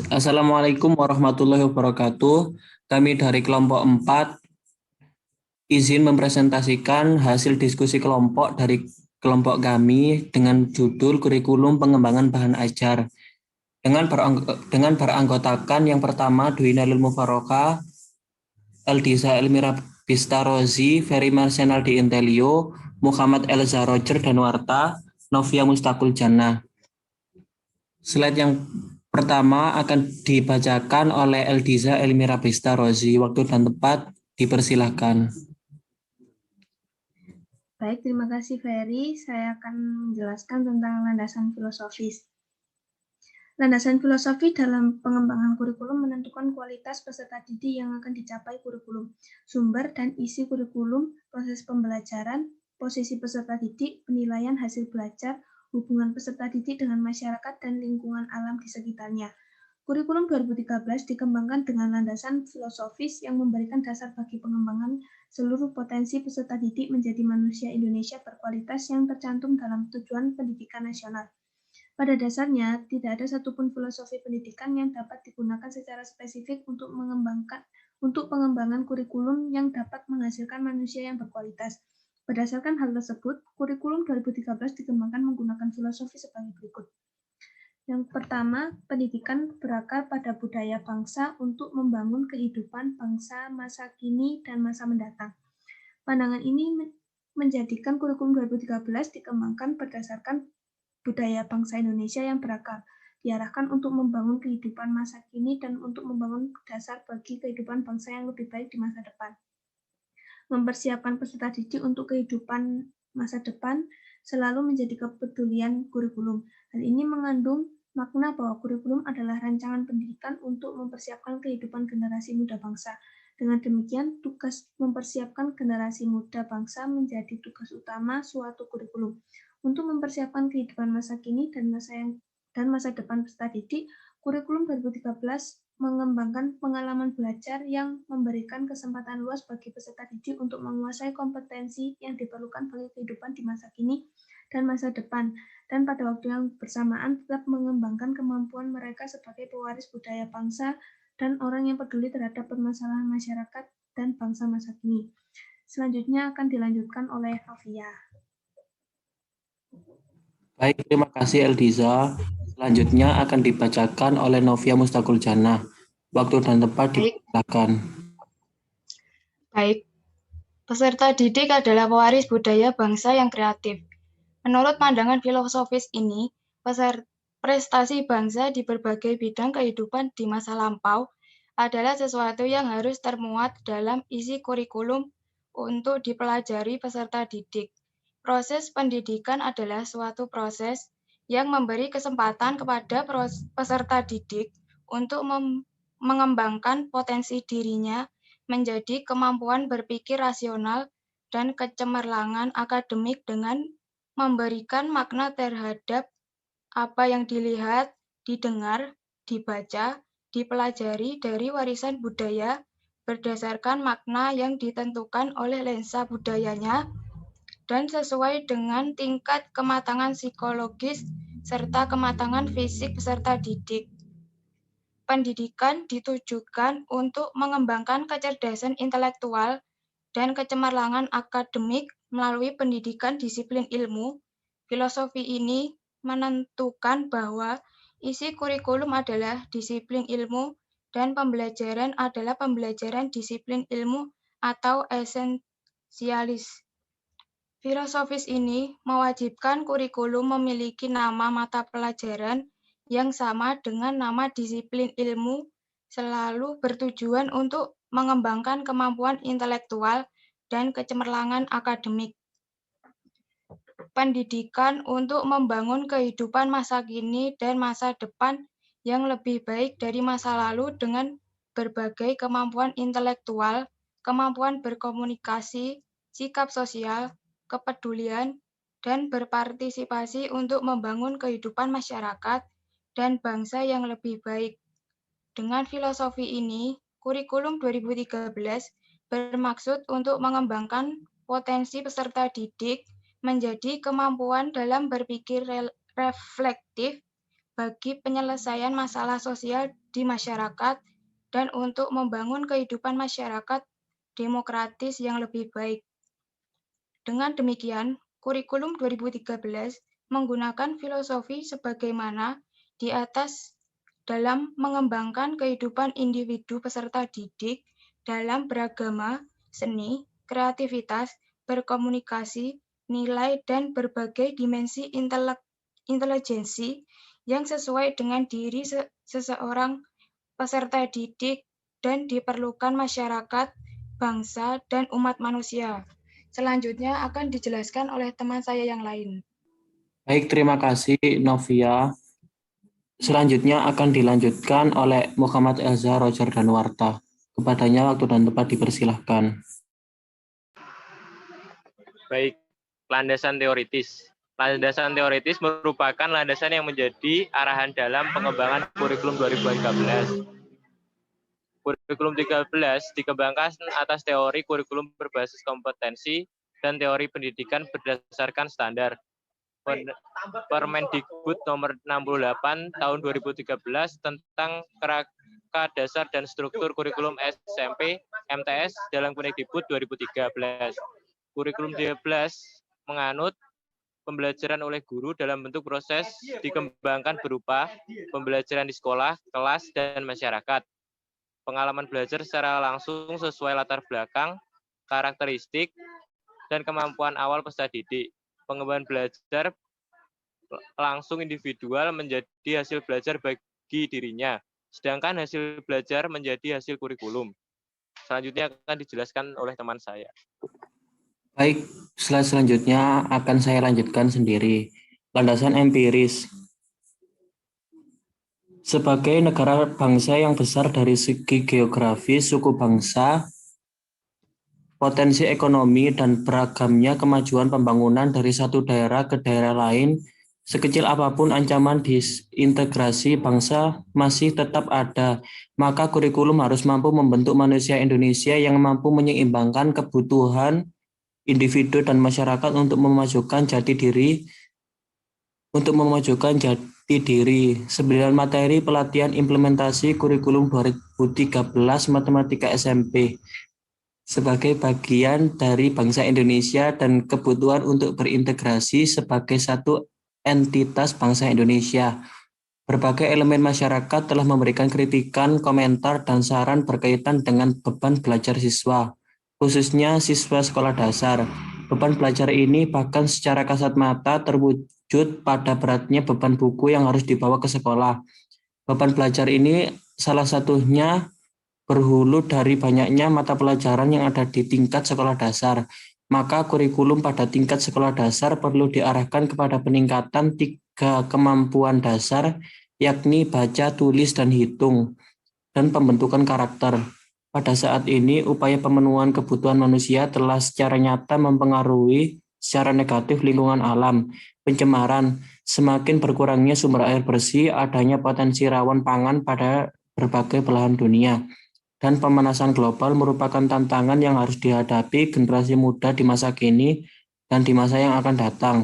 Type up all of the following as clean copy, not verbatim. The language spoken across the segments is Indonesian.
Assalamualaikum warahmatullahi wabarakatuh. Kami dari kelompok 4 izin mempresentasikan hasil diskusi kelompok dari kelompok kami dengan judul Kurikulum Pengembangan Bahan Ajar. Dengan beranggotakan yang pertama Dwi Nailul Mufarokah, Eldiza Elmira Bistarozi, Ferry Marsenaldi Intelio, Muhammad Elza Roger Danwarta, Novia Mustaqul Jannah. Slide yang pertama akan dibacakan oleh Eldiza Elmira Bistarozi. Waktu dan tempat dipersilahkan. Baik, terima kasih Ferry. Saya akan menjelaskan tentang landasan filosofis. Landasan filosofi dalam pengembangan kurikulum menentukan kualitas peserta didik yang akan dicapai kurikulum, sumber dan isi kurikulum, proses pembelajaran, posisi peserta didik, penilaian hasil belajar, hubungan peserta didik dengan masyarakat dan lingkungan alam di sekitarnya. Kurikulum 2013 dikembangkan dengan landasan filosofis yang memberikan dasar bagi pengembangan seluruh potensi peserta didik menjadi manusia Indonesia berkualitas yang tercantum dalam tujuan pendidikan nasional. Pada dasarnya, tidak ada satupun filosofi pendidikan yang dapat digunakan secara spesifik untuk pengembangan kurikulum yang dapat menghasilkan manusia yang berkualitas. Berdasarkan hal tersebut, kurikulum 2013 dikembangkan menggunakan filosofi sebagai berikut. Yang pertama, pendidikan berakar pada budaya bangsa untuk membangun kehidupan bangsa masa kini dan masa mendatang. Pandangan ini menjadikan kurikulum 2013 dikembangkan berdasarkan budaya bangsa Indonesia yang berakar, diarahkan untuk membangun kehidupan masa kini dan untuk membangun dasar bagi kehidupan bangsa yang lebih baik di masa depan. Mempersiapkan peserta didik untuk kehidupan masa depan selalu menjadi kepedulian kurikulum. Hal ini mengandung makna bahwa kurikulum adalah rancangan pendidikan untuk mempersiapkan kehidupan generasi muda bangsa. Dengan demikian, tugas mempersiapkan generasi muda bangsa menjadi tugas utama suatu kurikulum. Untuk mempersiapkan kehidupan masa kini dan masa depan peserta didik, kurikulum 2013 mengembangkan pengalaman belajar yang memberikan kesempatan luas bagi peserta didik untuk menguasai kompetensi yang diperlukan bagi kehidupan di masa kini dan masa depan, dan pada waktu yang bersamaan tetap mengembangkan kemampuan mereka sebagai pewaris budaya bangsa dan orang yang peduli terhadap permasalahan masyarakat dan bangsa masa kini. Selanjutnya akan dilanjutkan oleh Novia. Baik, terima kasih Eldiza. Selanjutnya akan dibacakan oleh Novia Mustaqul Jannah. Waktu dan tempat dipersilakan. Baik, peserta didik adalah pewaris budaya bangsa yang kreatif. Menurut pandangan filosofis ini, prestasi bangsa di berbagai bidang kehidupan di masa lampau adalah sesuatu yang harus termuat dalam isi kurikulum untuk dipelajari peserta didik. Proses pendidikan adalah suatu proses yang memberi kesempatan kepada peserta didik untuk mengembangkan potensi dirinya menjadi kemampuan berpikir rasional dan kecemerlangan akademik dengan memberikan makna terhadap apa yang dilihat, didengar, dibaca, dipelajari dari warisan budaya berdasarkan makna yang ditentukan oleh lensa budayanya dan sesuai dengan tingkat kematangan psikologis serta kematangan fisik peserta didik. Pendidikan ditujukan untuk mengembangkan kecerdasan intelektual dan kecemerlangan akademik melalui pendidikan disiplin ilmu. Filosofi ini menentukan bahwa isi kurikulum adalah disiplin ilmu dan pembelajaran adalah pembelajaran disiplin ilmu atau esensialis. Filosofis ini mewajibkan kurikulum memiliki nama mata pelajaran yang sama dengan nama disiplin ilmu, selalu bertujuan untuk mengembangkan kemampuan intelektual dan kecemerlangan akademik. Pendidikan untuk membangun kehidupan masa kini dan masa depan yang lebih baik dari masa lalu dengan berbagai kemampuan intelektual, kemampuan berkomunikasi, sikap sosial, kepedulian, dan berpartisipasi untuk membangun kehidupan masyarakat dan bangsa yang lebih baik. Dengan filosofi ini, kurikulum 2013 bermaksud untuk mengembangkan potensi peserta didik menjadi kemampuan dalam berpikir reflektif bagi penyelesaian masalah sosial di masyarakat dan untuk membangun kehidupan masyarakat demokratis yang lebih baik. Dengan demikian, kurikulum 2013 menggunakan filosofi sebagaimana di atas dalam mengembangkan kehidupan individu peserta didik dalam beragama, seni, kreativitas, berkomunikasi, nilai, dan berbagai dimensi intelijensi yang sesuai dengan diri seseorang peserta didik dan diperlukan masyarakat, bangsa, dan umat manusia. Selanjutnya akan dijelaskan oleh teman saya yang lain. Baik, terima kasih Novia. Selanjutnya akan dilanjutkan oleh Muhammad Elza Roger Danuarta. Kepadanya waktu dan tempat dipersilahkan. Baik, landasan teoritis. Landasan teoritis merupakan landasan yang menjadi arahan dalam pengembangan kurikulum 2013. Kurikulum 13 dikembangkan atas teori kurikulum berbasis kompetensi dan teori pendidikan berdasarkan standar. Permendikbud nomor 68 tahun 2013 tentang kerangka dasar dan struktur kurikulum SMP MTS dalam Permendikbud 2013. Kurikulum 13 menganut pembelajaran oleh guru dalam bentuk proses dikembangkan berupa pembelajaran di sekolah, kelas, dan masyarakat. Pengalaman belajar secara langsung sesuai latar belakang, karakteristik, dan kemampuan awal peserta didik. Pengembangan belajar langsung individual menjadi hasil belajar bagi dirinya, sedangkan hasil belajar menjadi hasil kurikulum. Selanjutnya akan dijelaskan oleh teman saya. Baik, slide selanjutnya akan saya lanjutkan sendiri. Landasan empiris. Sebagai negara bangsa yang besar dari segi geografis, suku bangsa, potensi ekonomi, dan beragamnya kemajuan pembangunan dari satu daerah ke daerah lain, sekecil apapun ancaman disintegrasi bangsa masih tetap ada. Maka kurikulum harus mampu membentuk manusia Indonesia yang mampu menyeimbangkan kebutuhan individu dan masyarakat untuk memajukan jati diri. 9 materi pelatihan implementasi kurikulum 2013 Matematika SMP sebagai bagian dari bangsa Indonesia dan kebutuhan untuk berintegrasi sebagai satu entitas bangsa Indonesia. Berbagai elemen masyarakat telah memberikan kritikan, komentar, dan saran berkaitan dengan beban belajar siswa, khususnya siswa sekolah dasar. Beban belajar ini bahkan secara kasat mata terwujud pada beratnya beban buku yang harus dibawa ke sekolah. Beban belajar ini salah satunya berhulu dari banyaknya mata pelajaran yang ada di tingkat sekolah dasar. Maka kurikulum pada tingkat sekolah dasar perlu diarahkan kepada peningkatan 3 kemampuan dasar, yakni baca, tulis, dan hitung, dan pembentukan karakter. Pada saat ini, upaya pemenuhan kebutuhan manusia telah secara nyata mempengaruhi secara negatif lingkungan alam. Pencemaran, semakin berkurangnya sumber air bersih, adanya potensi rawan pangan pada berbagai belahan dunia, dan pemanasan global merupakan tantangan yang harus dihadapi generasi muda di masa kini dan di masa yang akan datang.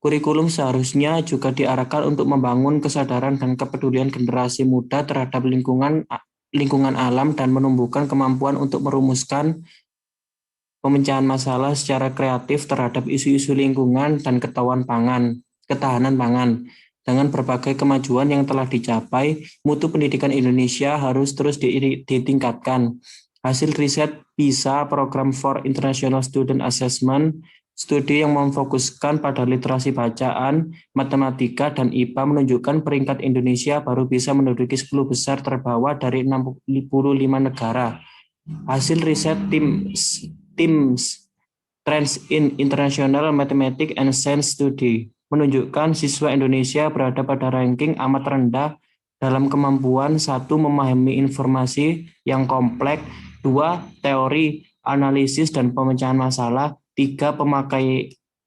Kurikulum seharusnya juga diarahkan untuk membangun kesadaran dan kepedulian generasi muda terhadap lingkungan alam dan menumbuhkan kemampuan untuk merumuskan pemecahan masalah secara kreatif terhadap isu-isu lingkungan dan ketahanan pangan. Dengan berbagai kemajuan yang telah dicapai, mutu pendidikan Indonesia harus terus ditingkatkan. Hasil riset PISA, Program for International Student Assessment, studi yang memfokuskan pada literasi bacaan, matematika, dan IPA menunjukkan peringkat Indonesia baru bisa menduduki 10 besar terbawah dari 65 negara. Hasil riset TIMSS Trends in International Mathematics and Science Study menunjukkan siswa Indonesia berada pada ranking amat rendah dalam kemampuan 1. Memahami informasi yang kompleks, 2. Teori, analisis, dan pemecahan masalah, 3.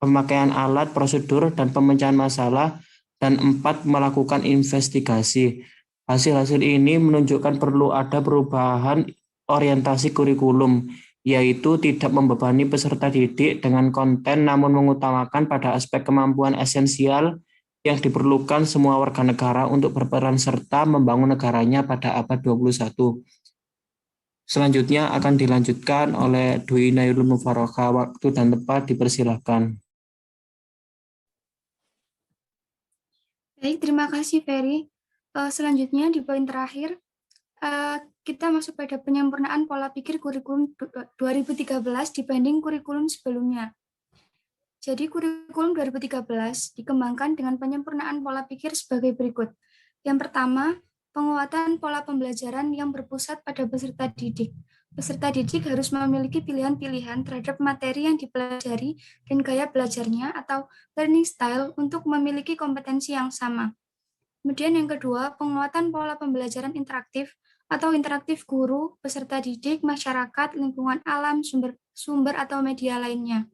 Pemakaian alat, prosedur, dan pemecahan masalah, dan 4. Melakukan investigasi. Hasil-hasil ini menunjukkan perlu ada perubahan orientasi kurikulum, yaitu tidak membebani peserta didik dengan konten namun mengutamakan pada aspek kemampuan esensial yang diperlukan semua warga negara untuk berperan serta membangun negaranya pada abad 21. Selanjutnya akan dilanjutkan oleh Dwi Nailul Mufarokah. Waktu dan tempat dipersilahkan. Baik, terima kasih Ferry. Selanjutnya di poin terakhir, kita masuk pada penyempurnaan pola pikir kurikulum 2013 dibanding kurikulum sebelumnya. Jadi kurikulum 2013 dikembangkan dengan penyempurnaan pola pikir sebagai berikut. Yang pertama, penguatan pola pembelajaran yang berpusat pada peserta didik. Peserta didik harus memiliki pilihan-pilihan terhadap materi yang dipelajari dan gaya belajarnya atau learning style untuk memiliki kompetensi yang sama. Kemudian yang kedua, penguatan pola pembelajaran interaktif atau interaktif guru, peserta didik, masyarakat, lingkungan alam, sumber atau media lainnya.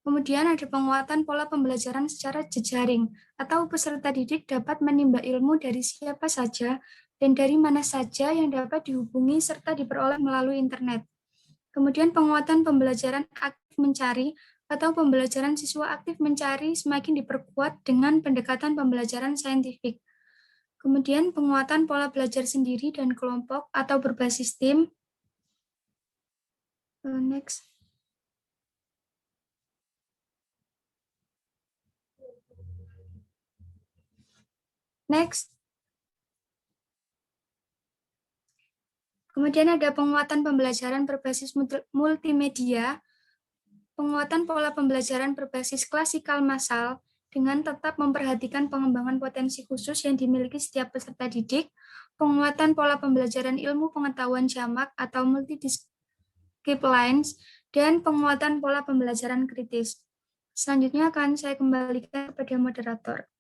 Kemudian ada penguatan pola pembelajaran secara jejaring, atau peserta didik dapat menimba ilmu dari siapa saja dan dari mana saja yang dapat dihubungi serta diperoleh melalui internet. Kemudian penguatan pembelajaran aktif mencari atau pembelajaran siswa aktif mencari semakin diperkuat dengan pendekatan pembelajaran saintifik. Kemudian penguatan pola belajar sendiri dan kelompok atau berbasis tim. Next. Kemudian ada penguatan pembelajaran berbasis multimedia, penguatan pola pembelajaran berbasis klasikal massal dengan tetap memperhatikan pengembangan potensi khusus yang dimiliki setiap peserta didik, penguatan pola pembelajaran ilmu pengetahuan jamak atau multidisciplines, dan penguatan pola pembelajaran kritis. Selanjutnya akan saya kembalikan kepada moderator.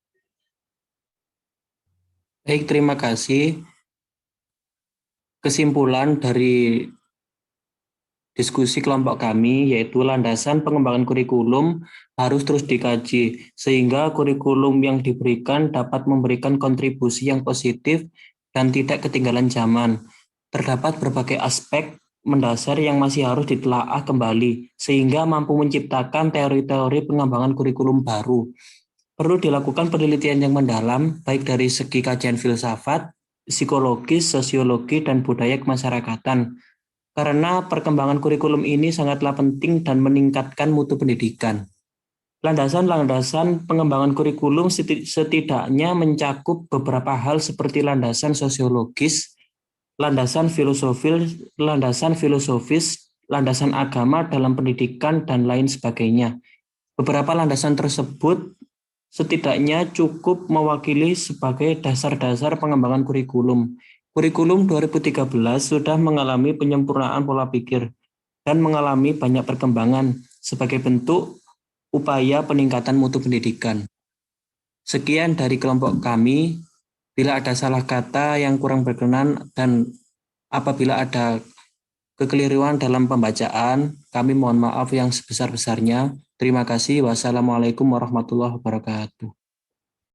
Baik, terima kasih. Kesimpulan dari diskusi kelompok kami yaitu landasan pengembangan kurikulum harus terus dikaji sehingga kurikulum yang diberikan dapat memberikan kontribusi yang positif dan tidak ketinggalan zaman. Terdapat berbagai aspek mendasar yang masih harus ditelaah kembali sehingga mampu menciptakan teori-teori pengembangan kurikulum baru. Perlu dilakukan penelitian yang mendalam, baik dari segi kajian filsafat, psikologis, sosiologi, dan budaya kemasyarakatan. Karena perkembangan kurikulum ini sangatlah penting dan meningkatkan mutu pendidikan. Landasan-landasan pengembangan kurikulum setidaknya mencakup beberapa hal seperti landasan sosiologis, landasan filosofis, landasan agama dalam pendidikan, dan lain sebagainya. Beberapa landasan tersebut setidaknya cukup mewakili sebagai dasar-dasar pengembangan kurikulum. Kurikulum 2013 sudah mengalami penyempurnaan pola pikir dan mengalami banyak perkembangan sebagai bentuk upaya peningkatan mutu pendidikan. Sekian dari kelompok kami. Bila ada salah kata yang kurang berkenan dan apabila ada kekeliruan dalam pembacaan, kami mohon maaf yang sebesar-besarnya. Terima kasih. Wassalamualaikum warahmatullahi wabarakatuh.